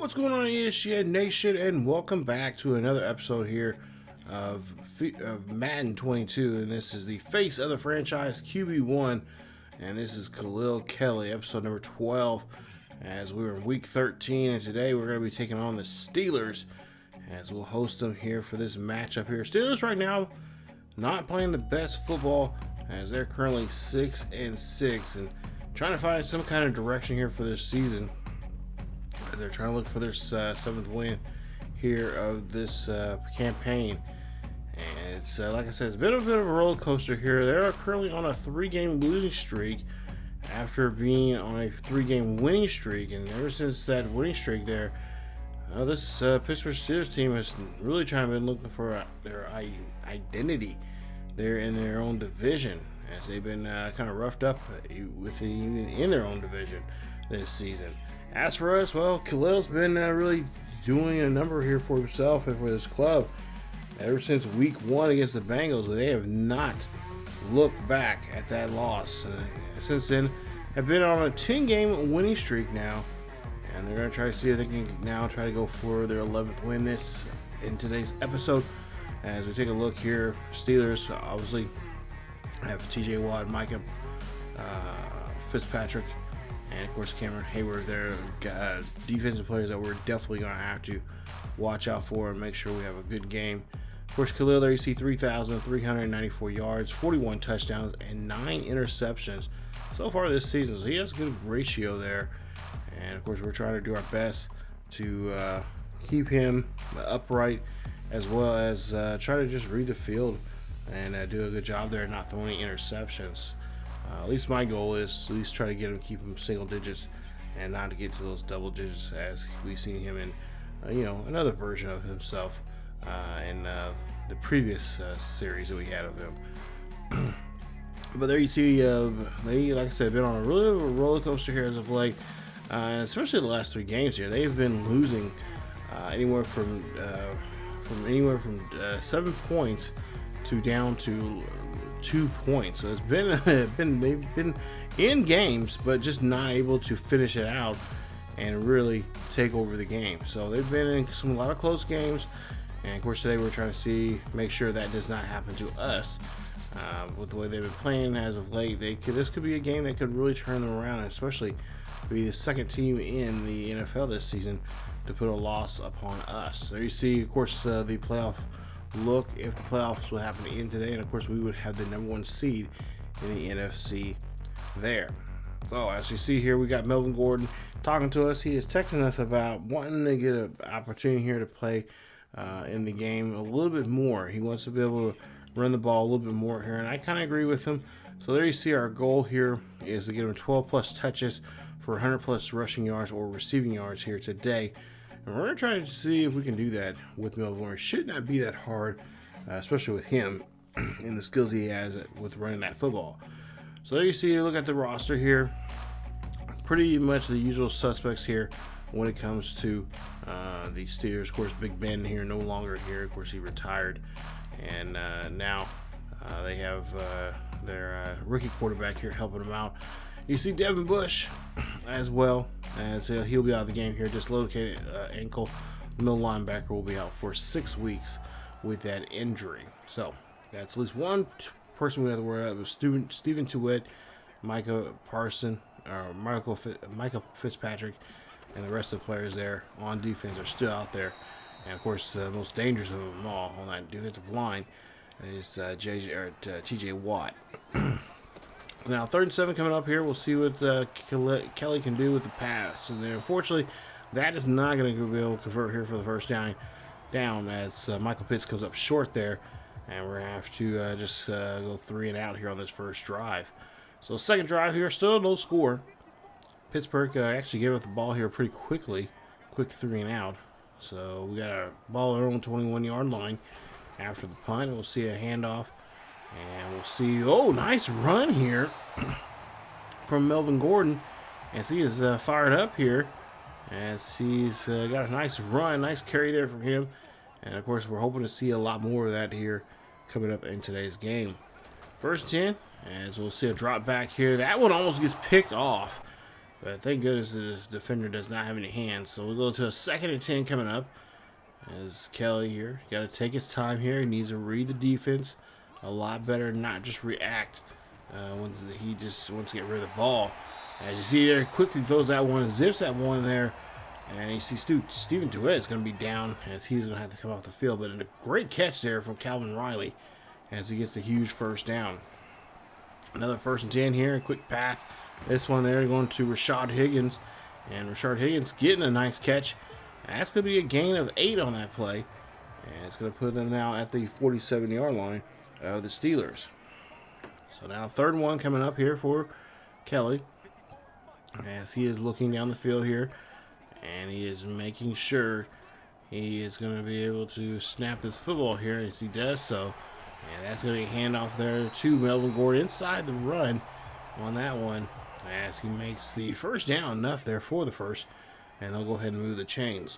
What's going on, ESGNation, and welcome back to another episode here of Madden 22, and this is the face of the franchise, QB1, and this is Khalil, Kelley, episode number 12, as we were in week 13, and today we're going to be taking on the Steelers, as we'll host them here for this matchup here. Steelers right now not playing the best football, as they're currently 6-6, and trying to find some kind of direction here for this season. They're trying to look for their seventh win here of this campaign, and it's like I said, it's been a bit of a roller coaster here. They're currently on a 3-game losing streak after being on a 3-game winning streak, and ever since that winning streak there, this Pittsburgh Steelers team has really trying to be looking for their identity there in their own division, as they've been kind of roughed up even in their own division this season. As for us, well, Khalil's been really doing a number here for himself and for this club ever since week 1 against the Bengals. They have not looked back at that loss. Since then, have been on a 10-game winning streak now, and they're going to try to see if they can now try to go for their 11th win in today's episode. As we take a look here, Steelers obviously have T.J. Watt, Micah Fitzpatrick, and of course Cameron Hayward. They're defensive players that we're definitely going to have to watch out for and make sure we have a good game. Of course, Khalil there, you see 3,394 yards, 41 touchdowns, and 9 interceptions so far this season. So he has a good ratio there. And of course, we're trying to do our best to keep him upright, as well as try to just read the field and do a good job there, not throwing interceptions. At least my goal is at least try to get him, keep him single digits, and not to get to those double digits, as we've seen him in, another version of himself in the previous series that we had of him. But there you see, they, like I said, been on a really roller coaster here as of late, and especially the last 3 games here. They've been losing anywhere from 7 points to down to 2 points. So it's they've been in games, but just not able to finish it out and really take over the game. So they've been in a lot of close games, and of course today we're trying to make sure that does not happen to us. With the way they've been playing as of late, this could be a game that could really turn them around, and especially be the second team in the NFL this season to put a loss upon us. There you see, of course, the playoff look, if the playoffs will happen in today, and of course we would have the number 1 seed in the NFC there. So as you see here, we got Melvin Gordon talking to us. He is texting us about wanting to get an opportunity here to play in the game a little bit more. He wants to be able to run the ball a little bit more here, and I kind of agree with him. So there you see, our goal here is to get him 12 plus touches for 100 plus rushing yards or receiving yards here today. And we're going to try to see if we can do that with Melvin Gordon. It should not be that hard, especially with him and the skills he has with running that football. So there you see, look at the roster here. Pretty much the usual suspects here when it comes to the Steelers. Of course, Big Ben here, no longer here. Of course, he retired. And now they have their rookie quarterback here helping them out. You see Devin Bush as well, as he'll be out of the game here, dislocated ankle. Middle linebacker will be out for 6 weeks with that injury. So that's at least one person we have to worry about. Stephen Tuitt, Micah Fitzpatrick, and the rest of the players there on defense are still out there. And of course, the most dangerous of them all on that defensive line is T.J. Watt. Now, 3rd and 7 coming up here. We'll see what Kelley can do with the pass. And then, unfortunately, that is not going to be able to convert here for the first down as Michael Pitts comes up short there. And we're going to have to just go 3 and out here on this first drive. So, second drive here, still no score. Pittsburgh actually gave up the ball here pretty quickly. Quick 3 and out. So, we got a ball on our own 21-yard line after the punt. We'll see a handoff. And we'll see, nice run here from Melvin Gordon as he is fired up here, as he's got a nice run, nice carry there from him. And, of course, we're hoping to see a lot more of that here coming up in today's game. 1st and 10, as we'll see a drop back here. That one almost gets picked off But thank goodness the defender does not have any hands. So we'll go to a 2nd and 10 coming up. As Kelley here, got to take his time here. He needs to read the defense a lot better, not just react. Once he just wants to get rid of the ball. As you see there, quickly throws that one, zips that one there. And you see Steven Duet is going to be down as he's going to have to come off the field. But a great catch there from Calvin Riley as he gets the huge first down. Another 1st and 10 here, a quick pass. This one there going to Rashard Higgins. And Rashard Higgins getting a nice catch. That's going to be a gain of 8 on that play. And it's going to put them now at the 47-yard line of the Steelers. So now 3rd and 1 coming up here for Kelley. As he is looking down the field here. And he is making sure he is going to be able to snap this football here as he does so. And that's going to be a handoff there to Melvin Gordon inside the run on that one. As he makes the first down, enough there for the first. And they'll go ahead and move the chains.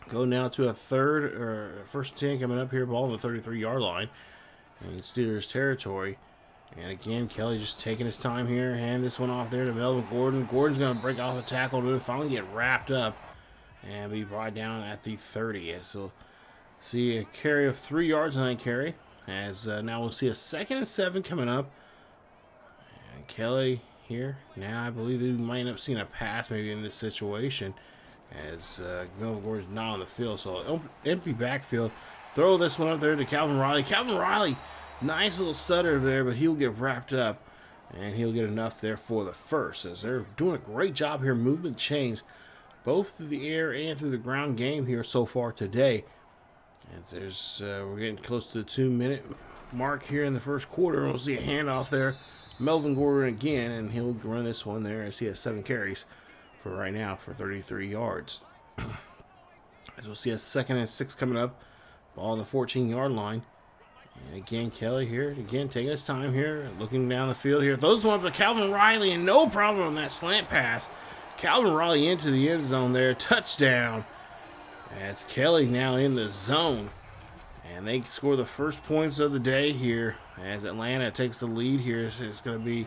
Go now to a 1st and 10 coming up here. Ball on the 33-yard line. In Steelers territory. And again, Kelley just taking his time here. Hand this one off there to Melvin Gordon. Gordon's going to break off the tackle and finally get wrapped up. And be brought down at the 30. So see a carry of 3 yards on that carry. As now we'll see a 2nd and 7 coming up. And Kelley here. Now I believe we might end up seeing a pass maybe in this situation. As Melvin Gordon's not on the field. So empty backfield. Throw this one up there to Calvin Riley. Calvin Riley, nice little stutter there, but he'll get wrapped up. And he'll get enough there for the first. As they're doing a great job here, movement change, both through the air and through the ground game here so far today. As there's, we're getting close to the 2-minute mark here in the first quarter. We'll see a handoff there. Melvin Gordon again, and he'll run this one there as he has 7 carries for right now for 33 yards. As we'll see a 2nd and 6 coming up. Ball on the 14-yard line. And again, Kelley here, again, taking his time here, looking down the field here. Throws one up to Calvin Riley, and no problem on that slant pass. Calvin Riley into the end zone there. Touchdown. That's Kelley now in the zone. And they score the first points of the day here as Atlanta takes the lead here. So it's going to be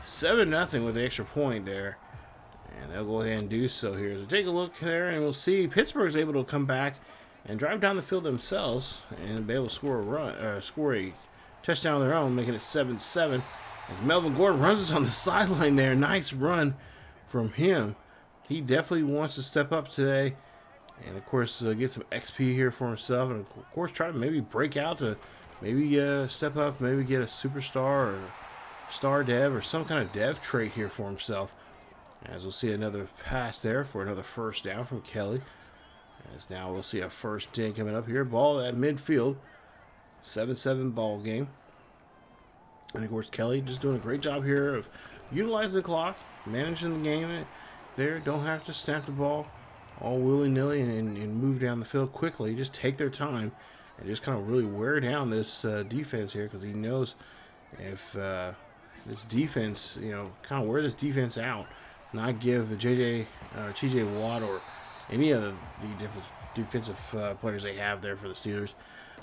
7-0 with the extra point there. And they'll go ahead and do so here. So take a look there, and we'll see Pittsburgh's able to come back and drive down the field themselves and be able to score a touchdown of their own, making it 7-7. As Melvin Gordon runs us on the sideline there. Nice run from him. He definitely wants to step up today. And, of course, get some XP here for himself. And, of course, try to maybe break out to maybe step up, maybe get a superstar or star dev or some kind of dev trait here for himself. As we'll see another pass there for another first down from Kelley. As now we'll see a 1st 10 coming up here. Ball at midfield. 7-7 ball game. And, of course, Kelley just doing a great job here of utilizing the clock, managing the game there. Don't have to snap the ball all willy-nilly and move down the field quickly. Just take their time and just kind of really wear down this defense here, because he knows if this defense, kind of wear this defense out, not give TJ Watt or any of the defensive players they have there for the Steelers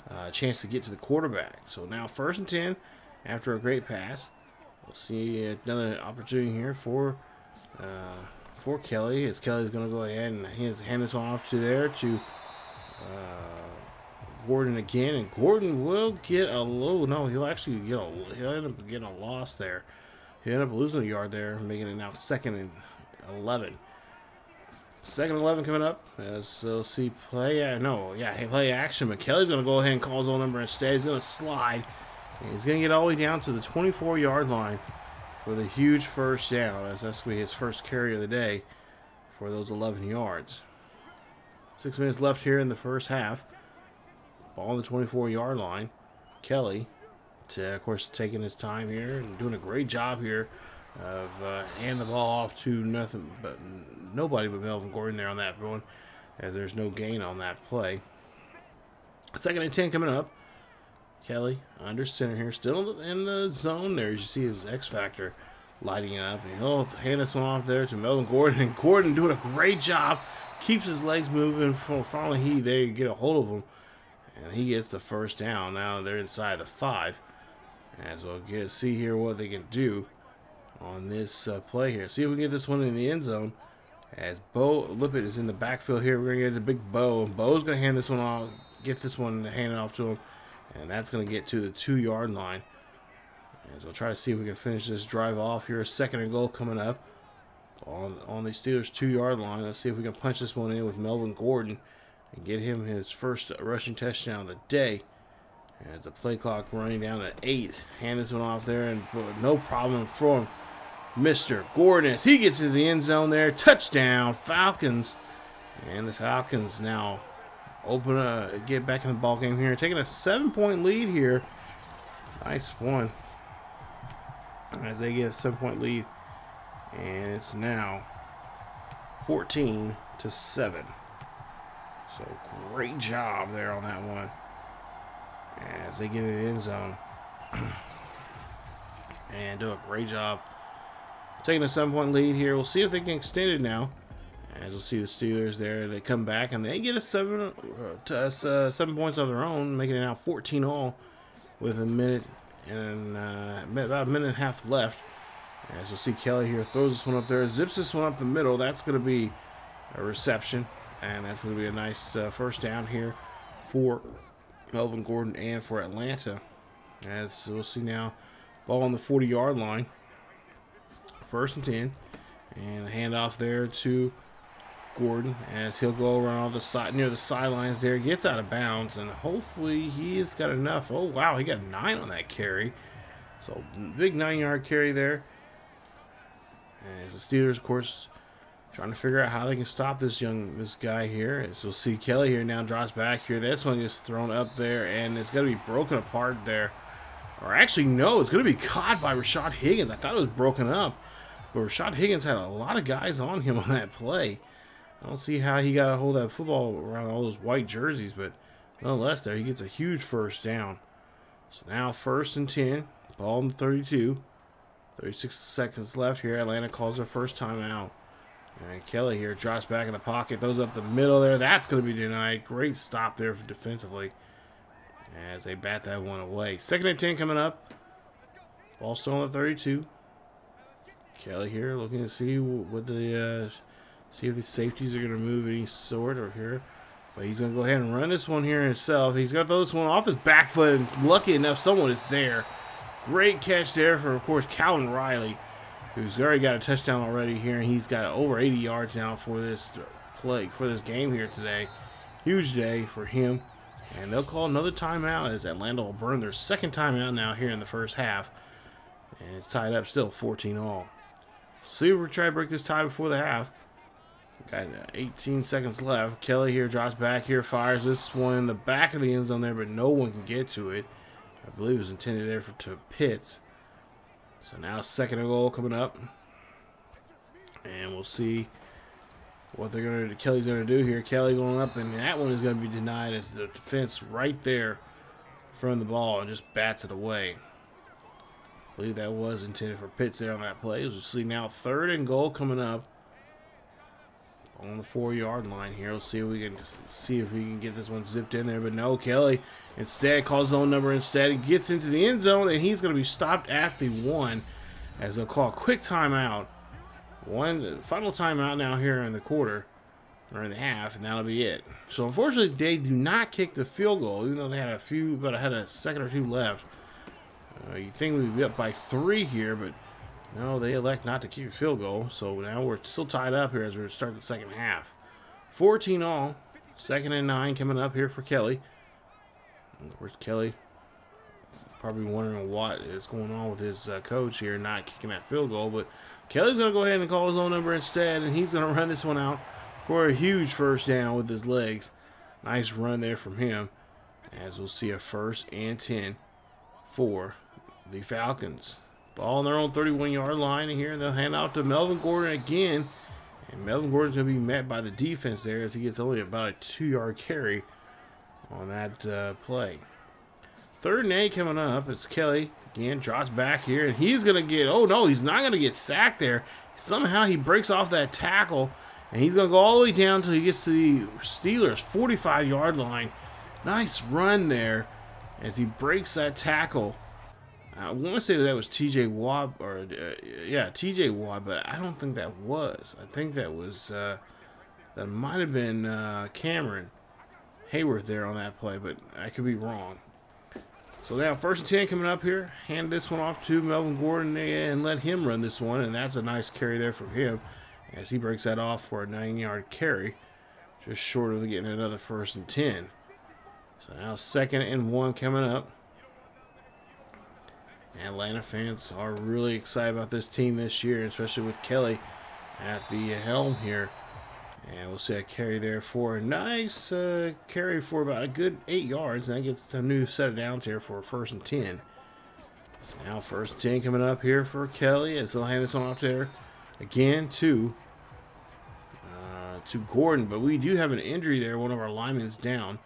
a chance to get to the quarterback. So now 1st and 10 after a great pass. We'll see another opportunity here for Kelley, as Kelley's going to go ahead and hand this one off to Gordon again, and Gordon will get a low. No, he'll actually he'll end up getting a loss there. He'll end up losing a yard there, making it now 2nd and 11. 2nd and 11 coming up. As we'll see play action. But Kelley's going to go ahead and call his own number instead. He's going to slide. And he's going to get all the way down to the 24-yard line for the huge first down, as that's going to be his first carry of the day for those 11 yards. 6 minutes left here in the first half. Ball on the 24-yard line. Kelley, of course, taking his time here and doing a great job here of handing the ball off to nobody but Melvin Gordon there on that one, as there's no gain on that play. 2nd and 10 coming up. Kelley under center here, still in the zone there. As you see his X Factor lighting up. And he'll hand this one off there to Melvin Gordon. And Gordon doing a great job. Keeps his legs moving. Finally, they get a hold of him. And he gets the first down. Now they're inside the 5. As we'll see here what they can do on this play here. See if we can get this one in the end zone. As Bo Lippett is in the backfield here, we're going to get a big Bo. And Bo's going to hand this one off, get this one handed off to him. And that's going to get to the 2-yard line. As we'll try to see if we can finish this drive off here. 2nd and goal coming up on the Steelers 2-yard line. Let's see if we can punch this one in with Melvin Gordon and get him his first rushing touchdown of the day. As the play clock running down to 8. Hand this one off there, and no problem from Mr. Gordon as he gets into the end zone there. Touchdown, Falcons. And the Falcons now get back in the ball game here, taking a 7-point lead here. Nice one. As they get a 7-point lead, and it's now 14-7. So great job there on that one. As they get in the end zone and do a great job taking a 7-point lead here. We'll see if they can extend it now. As we'll see the Steelers there, they come back and they get a 7 points of their own, making it now 14-all with a minute and about a minute and a half left. As you'll see, Kelley here throws this one up there, zips this one up the middle. That's going to be a reception, and that's going to be a nice first down here for Melvin Gordon and for Atlanta. As we'll see now, ball on the 40-yard line, 1st and 10, and a handoff there to Gordon as he'll go around the side near the sidelines there, gets out of bounds, and hopefully he's got enough. Oh wow, he got 9 on that carry, so big 9-yard carry there. As the Steelers, of course, trying to figure out how they can stop this guy here. As we'll see, Kelley here now drops back here. This one gets thrown up there, and it's going to be broken apart there. Or actually, no, it's going to be caught by Rashad Higgins. I thought it was broken up, but Rashad Higgins had a lot of guys on him on that play. I don't see how he got a hold of that football around all those white jerseys, but nonetheless, there he gets a huge first down. So now 1st and 10, ball in the 32. 36 seconds left here. Atlanta calls their first timeout. And Kelley here drops back in the pocket, throws up the middle there. That's going to be denied. Great stop there defensively as they bat that one away. 2nd and 10 coming up. Ball still on the 32. Kelley here looking to see what the see if the safeties are going to move any sort or here. But he's going to go ahead and run this one here himself. He's going to throw this one off his back foot, and lucky enough someone is there. Great catch there for, of course, Calvin Riley, who's already got a touchdown already here, and he's got over 80 yards now for this play, for this game here today. Huge day for him. And they'll call another timeout as Atlanta will burn their 2nd timeout now here in the first half. And it's tied up still 14-all. See if we try to break this tie before the half. Got 18 seconds left. Kelley here drops back here, fires this one in the back of the end zone there, but no one can get to it. I believe it was intended there to Pitts. So now 2nd and goal coming up. And we'll see what they're going to do. Kelley's going to do here. Kelley going up, and that one is going to be denied as the defense right there from the ball and just bats it away. I believe that was intended for Pitts there on that play. We'll see now 3rd and goal coming up on the 4-yard line here. We'll see if we can get this one zipped in there, but no, Kelley instead calls his own number instead. He gets into the end zone, and he's going to be stopped at the 1 as they'll call a quick timeout. Final timeout now here in the quarter, or in the half, and that'll be it. So unfortunately, they do not kick the field goal, even though they had a 2 or 3 left. You'd think we'd be up by 3 here, but no, they elect not to kick the field goal. So now we're still tied up here as we start the second half. 14-all. 2nd and 9 coming up here for Kelley. And of course, Kelley probably wondering what is going on with his coach here not kicking that field goal. But Kelley's going to go ahead and call his own number instead, and he's going to run this one out for a huge first down with his legs. Nice run there from him, as we'll see a 1st and 10 for the Falcons. Ball on their own 31-yard line here, and they'll hand out to Melvin Gordon again. And Melvin Gordon's going to be met by the defense there as he gets only about a 2-yard carry on that play. 3rd and 8 coming up. It's Kelley again, drops back here, and he's going to get, oh no, he's not going to get sacked there. Somehow he breaks off that tackle, and he's going to go all the way down until he gets to the Steelers' 45-yard line. Nice run there as he breaks that tackle I want to say that was TJ Watt, or yeah, TJ Watt, but I don't think that was. I think that was that might have been Cameron Hayworth there on that play, but I could be wrong. So now 1st and 10 coming up here. Hand this one off to Melvin Gordon and let him run this one, and that's a nice carry there from him as he breaks that off for a 9-yard carry, just short of getting another 1st and 10. So now 2nd and 1 coming up. Atlanta fans are really excited about this team this year, especially with Kelley at the helm here. And we'll see a carry there for a nice carry for about a good 8 yards. And that gets a new set of downs here for 1st and 10. So now 1st and 10 coming up here for Kelley as they'll hand this one off there again to Gordon. But we do have an injury there. One of our linemen's down,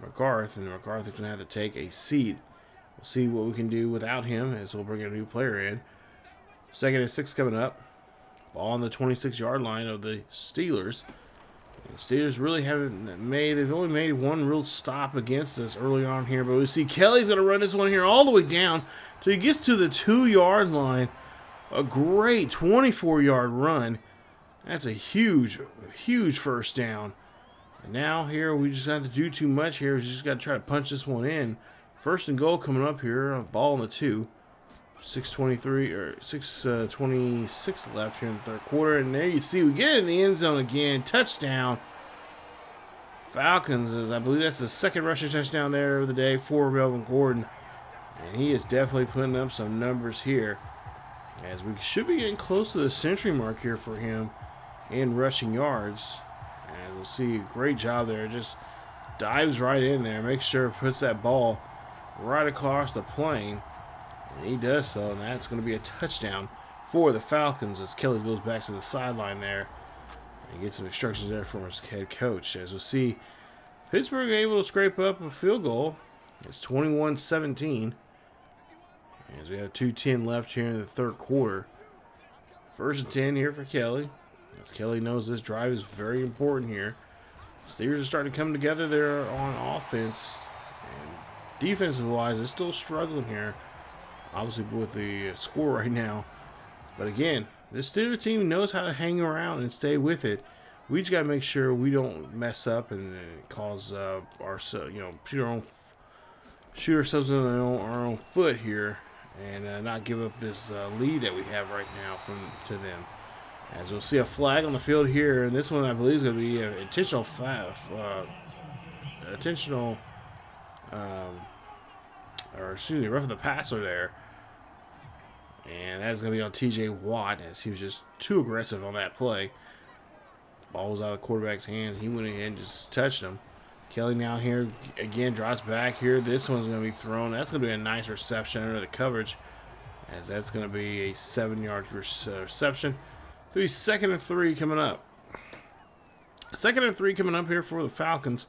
McGarth, and McGarth is going to have to take a seat. We'll see what we can do without him as we'll bring a new player in. 2nd and 6 coming up. Ball on the 26-yard line of the Steelers. And the Steelers really they've only made one real stop against us early on here. But we see Kelley's going to run this one here all the way down till he gets to the 2-yard line. A great 24-yard run. That's a huge, huge 1st down. And now here we just don't have to do too much here. We just got to try to punch this one in. 1st and goal coming up here. Ball on the 2. 6:23 or 6:26 left here in the 3rd quarter, and there you see we get in the end zone again. Touchdown, Falcons. As I believe that's the 2nd rushing touchdown there of the day for Melvin Gordon, and he is definitely putting up some numbers here. As we should be getting close to the century mark here for him in rushing yards, and we'll see great job there. Just dives right in there, makes sure it puts that ball right across the plane. And he does so, and that's going to be a touchdown for the Falcons as Kelley goes back to the sideline there and gets some instructions there from his head coach. As we'll see, Pittsburgh able to scrape up a field goal. It's 21-17 as we have 2:10 left here in the 3rd quarter. 1st and 10 here for Kelley, as Kelley knows this drive is very important here. Steelers are starting to come together there on offense, and defensive-wise, it's still struggling here. Obviously with the score right now. But again, this Steelers team knows how to hang around and stay with it. We just got to make sure we don't mess up and cause shoot ourselves in our own foot here and not give up this lead that we have right now to them. As we'll see a flag on the field here, and this one I believe is going to be an intentional roughing the passer there. And that's going to be on TJ Watt as he was just too aggressive on that play. Ball was out of the quarterback's hands. He went ahead and just touched him. Kelley now here again drops back here. This one's going to be thrown. That's going to be a nice reception under the coverage, as that's going to be a 7-yard reception. So he's 2nd and 3 coming up. 2nd and 3 coming up here for the Falcons.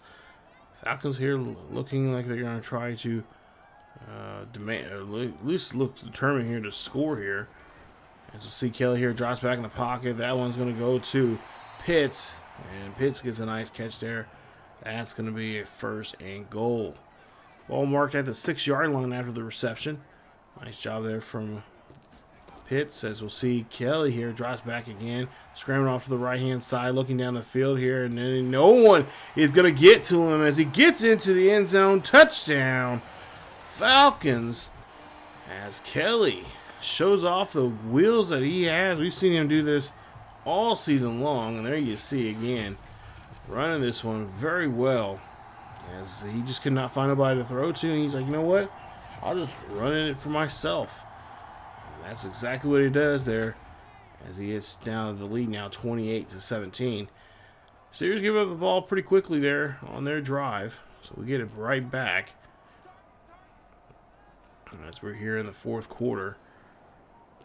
Falcons here looking like they're going to try to demand, or at least look determined here to score here. As you see, Kelley here drops back in the pocket. That one's going to go to Pitts, and Pitts gets a nice catch there. That's going to be a 1st and goal. Ball marked at the 6-yard line after the reception. Nice job there from Pitts. As we'll see, Kelley here drops back again, scrambling off to the right-hand side, looking down the field here, and then no one is going to get to him as he gets into the end zone. Touchdown, Falcons, as Kelley shows off the wheels that he has. We've seen him do this all season long, and there you see again, running this one very well, as he just could not find nobody to throw to, and he's like, you know what, I'll just run it for myself. And that's exactly what he does there, as he gets down to the lead now, 28-17. Steelers give up the ball pretty quickly there on their drive, so we get it right back. As we're here in the 4th quarter,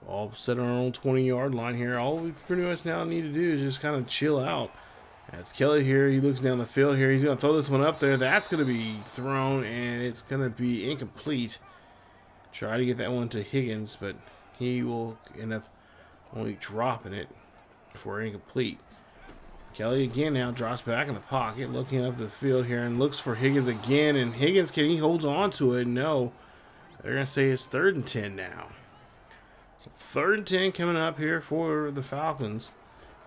all set on our own 20-yard line here. All we pretty much now need to do is just kind of chill out. As Kelley here, he looks down the field here. He's going to throw this one up there. That's going to be thrown, and it's going to be incomplete. Try to get that one to Higgins, but he will end up only dropping it for incomplete. Kelley again now drops back in the pocket, looking up the field here, and looks for Higgins again. And Higgins, he holds on to it? No. They're going to say it's 3rd and 10 now. So 3rd and 10 coming up here for the Falcons.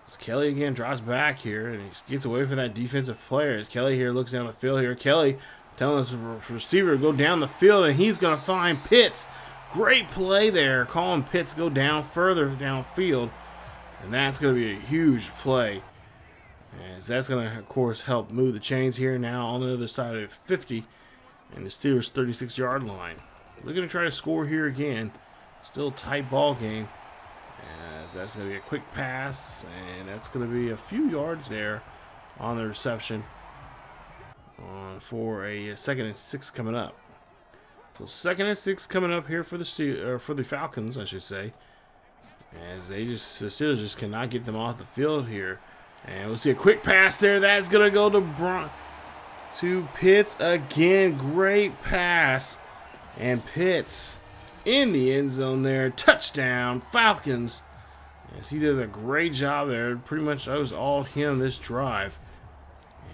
As Kelley again drops back here, and he gets away from that defensive player. As Kelley here looks down the field here. Kelley telling his receiver to go down the field, and he's going to find Pitts. Great play there, calling Pitts go down further downfield. And that's going to be a huge play. As that's going to, of course, help move the chains here now on the other side of the 50 and the Steelers' 36-yard line. We're going to try to score here again. Still a tight ball game. As that's going to be a quick pass, and that's going to be a few yards there on the reception for a 2nd and 6 coming up. So 2nd and 6 coming up here for the Falcons, I should say. As the Steelers just cannot get them off the field here. And we'll see a quick pass there. That's going to go to Pitts again. Great pass. And Pitts in the end zone there. Touchdown, Falcons. As he does a great job there. Pretty much that was all him this drive.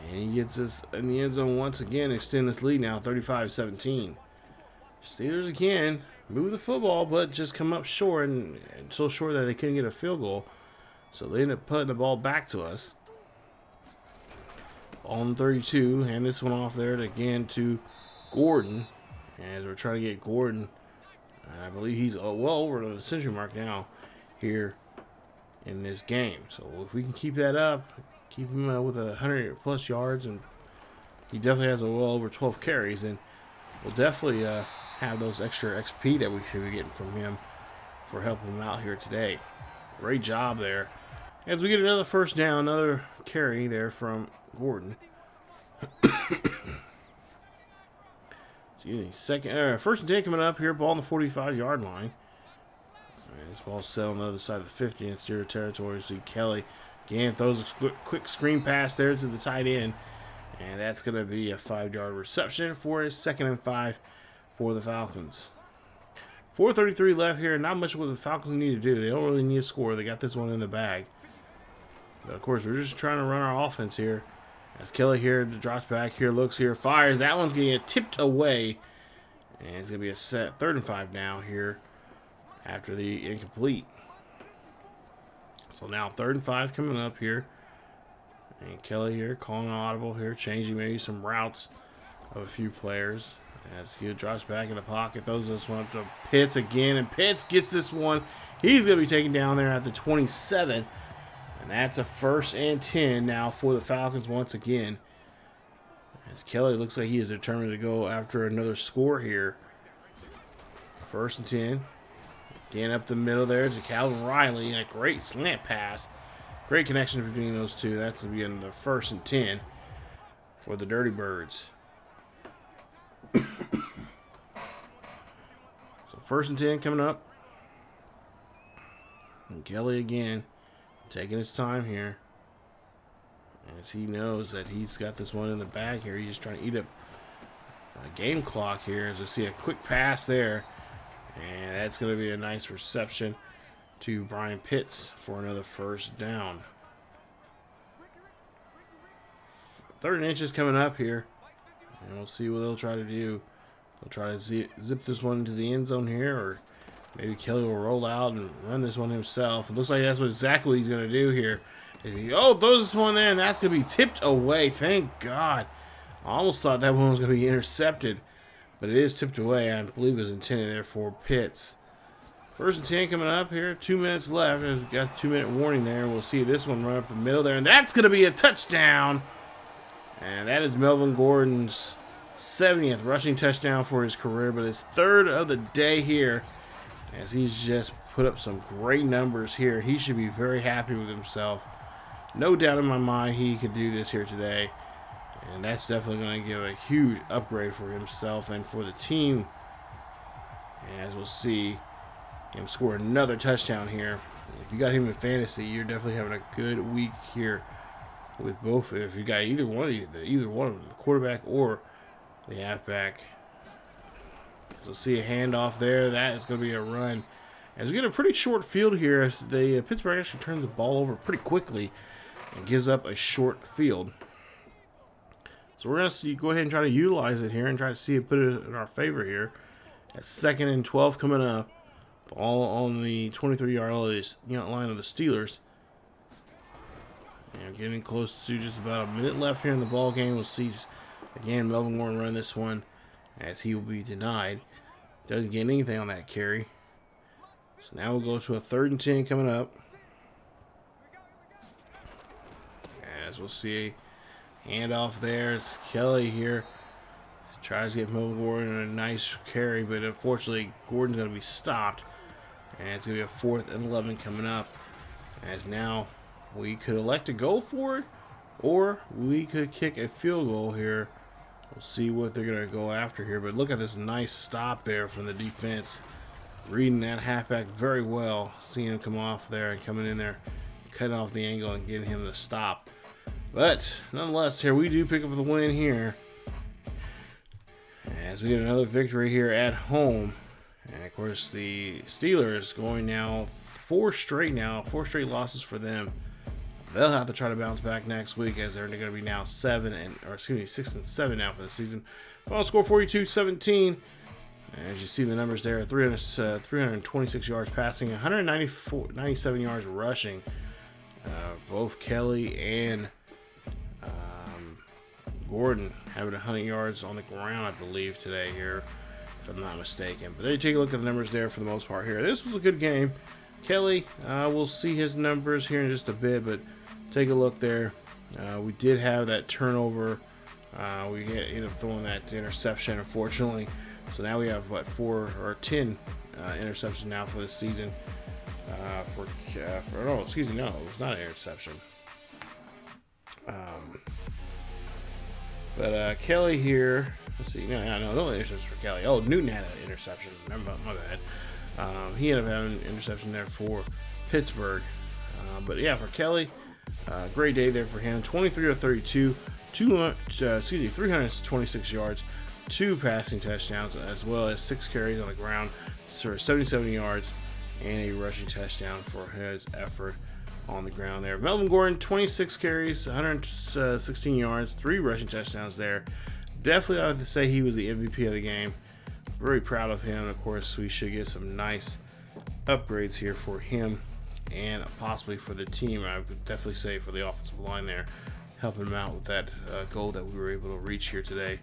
And he gets us in the end zone once again. Extend this lead now, 35-17. Steelers again move the football, but just come up short, and so short that they couldn't get a field goal. So they end up putting the ball back to us. Ball on 32, hand this one off there again to Gordon. As we're trying to get Gordon, I believe he's well over the century mark now here in this game. So if we can keep that up, keep him with 100+ yards, and he definitely has well over 12 carries, and we'll definitely have those extra XP that we should be getting from him for helping him out here today. Great job there. As we get another first down, another carry there from Gordon. Excuse me. First and 10 coming up here. Ball on the 45-yard line. Right, this ball's set on the other side of the 50 in Steelers territory. See Kelley again throws a quick screen pass there to the tight end. And that's going to be a 5-yard reception for his 2nd and 5 for the Falcons. 4:33 left here. Not much what the Falcons need to do. They don't really need a score. They got this one in the bag. But of course, we're just trying to run our offense here. As Kelley here drops back here, looks here, fires. That one's going to get tipped away. And it's going to be a 3rd and 5 now here after the incomplete. So now 3rd and 5 coming up here. And Kelley here calling an audible here, changing maybe some routes of a few players. As he drops back in the pocket, throws this one up to Pitts again, and Pitts gets this one. He's going to be taken down there at the 27, and that's a 1st and 10 now for the Falcons once again. As Kelley looks like he is determined to go after another score here. 1st and 10. Again up the middle there to Calvin Riley, and a great slant pass. Great connection between those two. That's going to be in the 1st and 10 for the Dirty Birds. So 1st and 10 coming up. And Kelley again taking his time here. As he knows that he's got this one in the bag here. He's just trying to eat up a game clock here. As I see a quick pass there. And that's going to be a nice reception to Brian Pitts for another 1st down. 3rd inches coming up here. And we'll see what they'll try to do. They'll try to zip this one into the end zone here, or maybe Kelley will roll out and run this one himself. It looks like that's exactly what he's going to do here. Throws this one there, and that's going to be tipped away. Thank God. I almost thought that one was going to be intercepted, but it is tipped away. I believe it was intended there for Pitts. 1st and 10 coming up here. 2 minutes left. We've got a 2-minute warning there. We'll see this one run up the middle there, and that's going to be a touchdown. And that is Melvin Gordon's 70th rushing touchdown for his career, but his 3rd of the day here, as he's just put up some great numbers here. He should be very happy with himself. No doubt in my mind he could do this here today, and that's definitely going to give a huge upgrade for himself and for the team. And as we'll see him score another touchdown here. If you got him in fantasy, you're definitely having a good week here. With both, if you got either one of them, the quarterback or the halfback. So see a handoff there. That is going to be a run. As we get a pretty short field here, the Pittsburgh actually turns the ball over pretty quickly and gives up a short field. So we're going to go ahead and try to utilize it here and try to see it put it in our favor here. At 2nd and 12 coming up. All on the 23-yard line of the Steelers. And getting close to just about a minute left here in the ball game. We'll see again Melvin Gordon run this one as he will be denied. Doesn't get anything on that carry. So now we'll go to a 3rd and 10 coming up. As we'll see a handoff there. It's Kelley here. Tries to get Melvin Gordon a nice carry, but unfortunately Gordon's going to be stopped. And it's going to be a 4th and 11 coming up. As now we could elect to go for it, or we could kick a field goal here. We'll see what they're going to go after here. But look at this nice stop there from the defense. Reading that halfback very well. Seeing him come off there and coming in there, cutting off the angle and getting him to stop. But nonetheless, here we do pick up the win here. As we get another victory here at home. And of course the Steelers going now 4 straight losses for them. They'll have to try to bounce back next week as they're going to be now 6 and 7 now for the season. Final score 42-17. As you see the numbers there, 326 yards passing, 197 yards rushing. Both Kelley and Gordon having 100 yards on the ground, I believe, today here, if I'm not mistaken. But they take a look at the numbers there for the most part here. This was a good game. Kelley, we'll see his numbers here in just a bit, but take a look there. We did have that turnover. We ended up throwing that interception, unfortunately. So now we have, 10 interceptions now for this season. No, it was not an interception. But Kelley here, let's see, no interceptions for Kelley. Oh, Newton had an interception. Remember, my bad. He ended up having an interception there for Pittsburgh. But yeah, for Kelley, great day there for him. 23 of 32, 326 yards, 2 passing touchdowns, as well as 6 carries on the ground for 77 yards, and a rushing touchdown for his effort on the ground there. Melvin Gordon, 26 carries, 116 yards, 3 rushing touchdowns there. Definitely, I have to say he was the MVP of the game. Very proud of him. Of course, we should get some nice upgrades here for him and possibly for the team. I would definitely say for the offensive line there, helping him out with that goal that we were able to reach here today.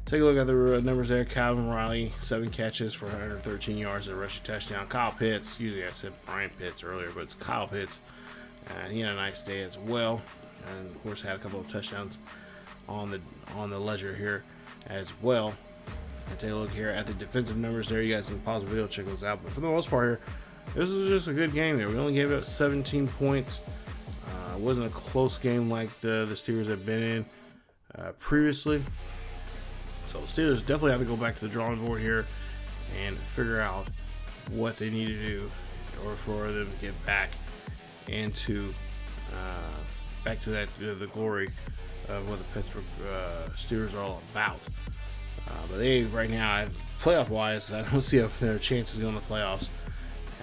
Take a look at the numbers there. Calvin Riley, 7 catches for 113 yards and a rushing touchdown. Kyle Pitts, usually I said Brian Pitts earlier, but it's Kyle Pitts. He had a nice day as well, and of course had a couple of touchdowns on the ledger here as well. And take a look here at the defensive numbers there. You guys can pause the video, check those out. But for the most part here, this was just a good game there. We only gave up 17 points. It wasn't a close game like the Steelers have been in previously. So the Steelers definitely have to go back to the drawing board here and figure out what they need to do in order for them to get back into back to the glory of what the Pittsburgh Steelers are all about. But they right now, playoff wise, I don't see their chances going to the playoffs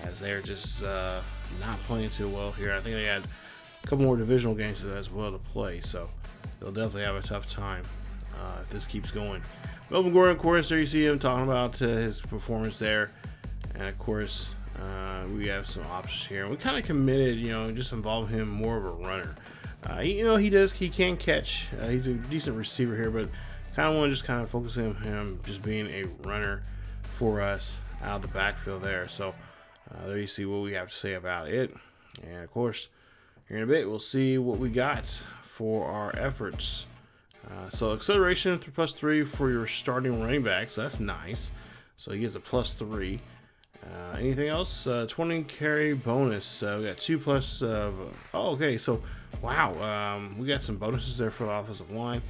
as they're just not playing too well here. I think they had a couple more divisional games as well to play, so they'll definitely have a tough time if this keeps going. Melvin Gordon, of course, there you see him talking about his performance there, and of course we have some options here. We kind of committed, just involve him more of a runner. He can catch. He's a decent receiver here, but kind of want to just kind of focus on him just being a runner for us out of the backfield there. So there you see what we have to say about it. And of course, here in a bit, we'll see what we got for our efforts. So acceleration through +3 for your starting running backs. That's nice. So he gets a +3. Anything else? 20 carry bonus. We got 2 plus. Okay. So wow. We got some bonuses there for the offensive line,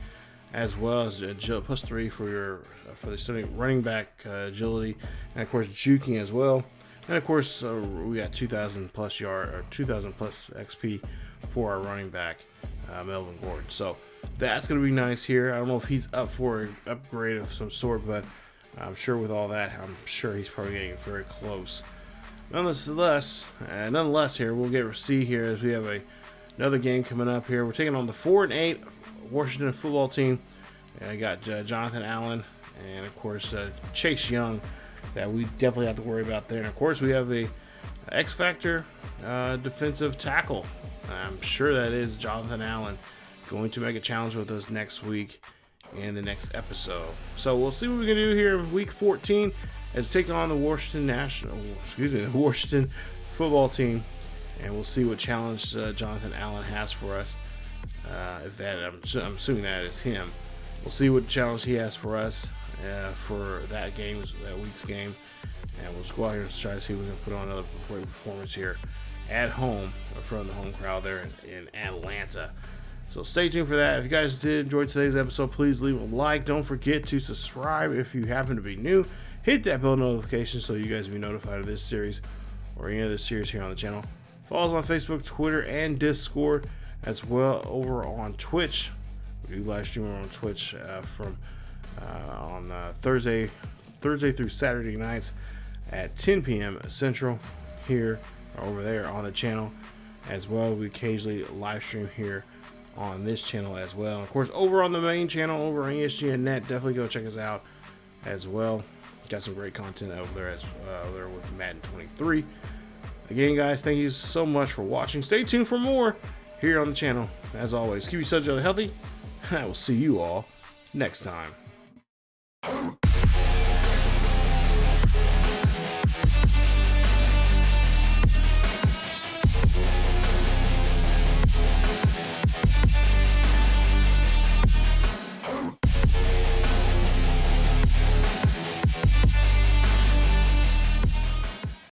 as well as +3 for the starting running back agility, and of course juking as well. And of course we got 2,000 plus XP for our running back Melvin Gordon. So that's going to be nice here. I don't know if he's up for an upgrade of some sort, but I'm sure with all that, I'm sure he's probably getting very close. Nonetheless, here we'll get to see here as we have another game coming up here. We're taking on the 4-8 Washington football team. I got Jonathan Allen and of course Chase Young that we definitely have to worry about there. And of course, we have a X Factor defensive tackle. I'm sure that is Jonathan Allen, going to make a challenge with us next week in the next episode. So we'll see what we can do here in week 14 as taking on the the Washington football team, and we'll see what challenge Jonathan Allen has for us. I'm assuming that is him. We'll see what challenge he has for us for that week's game, and we'll just go out here and try to see if we can put on another great performance here at home in front of the home crowd there in Atlanta. So stay tuned for that. If you guys did enjoy today's episode, please leave a like. Don't forget to subscribe if you happen to be new. Hit that bell notification so you guys will be notified of this series or any other series here on the channel. Follow us on Facebook, Twitter, and Discord, as well over on Twitch. We do live stream on Twitch on Thursday through Saturday nights at 10 p.m. Central here or over there on the channel. As well, we occasionally live stream here on this channel as well. And of course, over on the main channel, over on ESGNet, definitely go check us out as well. Got some great content over there there with Madden 23. Again, guys, thank you so much for watching. Stay tuned for more here on the channel. As always, keep yourselves healthy. I will see you all next time.